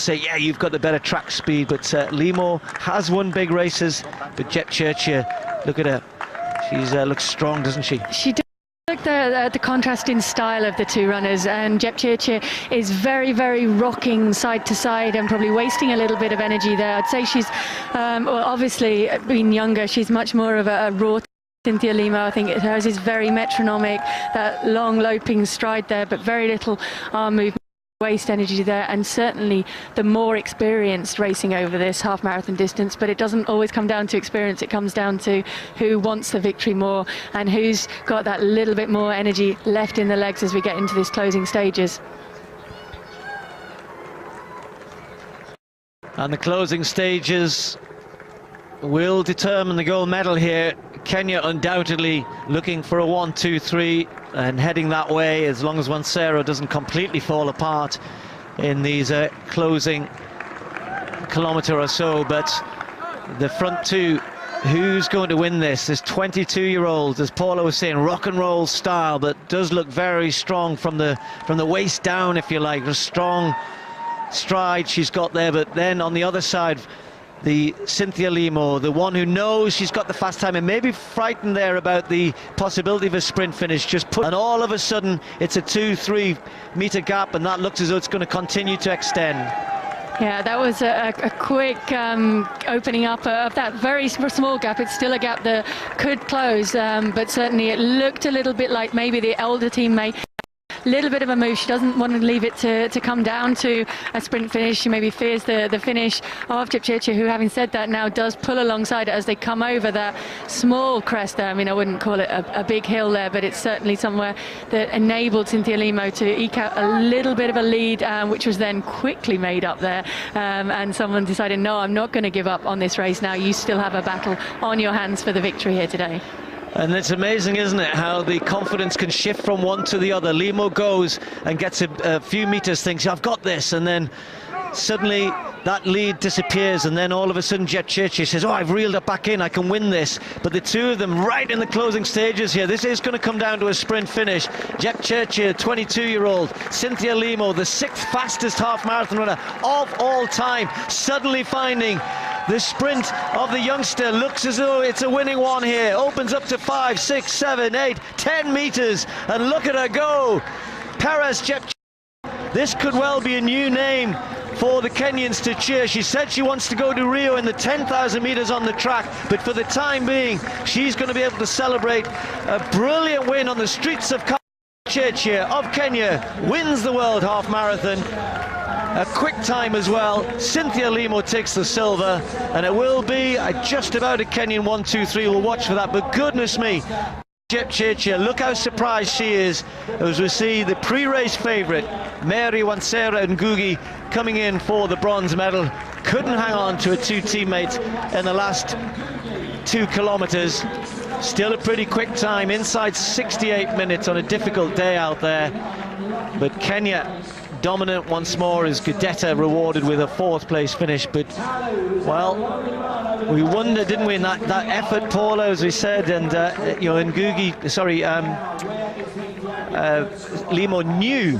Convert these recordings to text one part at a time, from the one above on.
would say, yeah, you've got the better track speed, but Limo has won big races, but Jepchirchir, look at her. She's looks strong, doesn't she? She does. Look at the contrasting style of the two runners, and Jepchirchir is very, very rocking side to side and probably wasting a little bit of energy there. I'd say she's, well, obviously being younger, she's much more of a raw Cynthia Limo. I think hers is very metronomic, that long loping stride there, but very little arm movement. Waste energy there, and certainly the more experienced racing over this half marathon distance, but it doesn't always come down to experience. It comes down to who wants the victory more and who's got that little bit more energy left in the legs as we get into these closing stages. And the closing stages will determine the gold medal here. Kenya undoubtedly looking for a 1, 2, 3 and heading that way, as long as Wansero doesn't completely fall apart in these closing kilometre or so. But the front two, who's going to win this? This 22-year-old, as Paula was saying, rock and roll style, but does look very strong from the waist down, if you like. A strong stride she's got there, but then on the other side, the Cynthia Limo, the one who knows she's got the fast time and maybe frightened there about the possibility of a sprint finish, and all of a sudden it's a 2-3 metre gap, and that looks as though it's going to continue to extend. Yeah, that was a quick opening up of that very small gap. It's still a gap that could close, but certainly it looked a little bit like maybe the elder teammate. Little bit of a move. She doesn't want to leave it to come down to a sprint finish. She maybe fears the finish of Jepchirchir, who, having said that, now does pull alongside it as they come over that small crest there. I mean, I wouldn't call it a big hill there, but it's certainly somewhere that enabled Cynthia Limo to eke out a little bit of a lead, which was then quickly made up there. And someone decided, no, I'm not going to give up on this race now. You still have a battle on your hands for the victory here today. And it's amazing, isn't it, how the confidence can shift from one to the other. Limo goes and gets a few meters, thinks, I've got this, and then suddenly that lead disappears, and then all of a sudden Jepchirchir says, oh, I've reeled it back in, I can win this. But the two of them right in the closing stages here, this is going to come down to a sprint finish. Jepchirchir, 22-year-old, Cynthia Limo, the 6th fastest half marathon runner of all time, suddenly finding the sprint of the youngster. Looks as though it's a winning one here. Opens up to 5, 6, 7, 8, 10 meters, and look at her go. Perez Jepchirchir. This could well be a new name for the Kenyans to cheer. She said she wants to go to Rio in the 10,000 meters on the track, but for the time being, she's going to be able to celebrate a brilliant win on the streets of Jepchirchir of Kenya wins the World Half Marathon. A quick time as well. Cynthia Limo takes the silver, and it will be just about a Kenyan 1, 2, 3. We'll watch for that, but goodness me, Jepchirchir, look how surprised she is as we see the pre-race favourite Mary Wansera Ngugi coming in for the bronze medal. Couldn't hang on to her two teammates in the last 2 kilometres. Still a pretty quick time, inside 68 minutes on a difficult day out there. But Kenya dominant once more, as Gudetta rewarded with a 4th place finish. But, well, we wonder, didn't we, in that effort, Paula, as we said, and you know, Ngugi, sorry, Limo knew,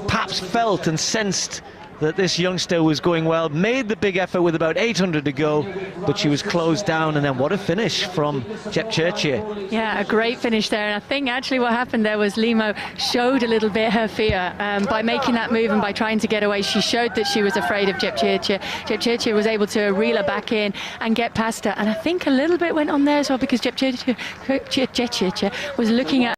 perhaps felt and sensed that this youngster was going well, made the big effort with about 800 to go, but she was closed down, and then what a finish from Jepchirchir. Yeah, a great finish there, and I think actually what happened there was Limo showed a little bit her fear by making that move and by trying to get away. She showed that she was afraid of Jepchirchir. Jepchirchir was able to reel her back in and get past her, and I think a little bit went on there as well, because Jepchirchir was looking at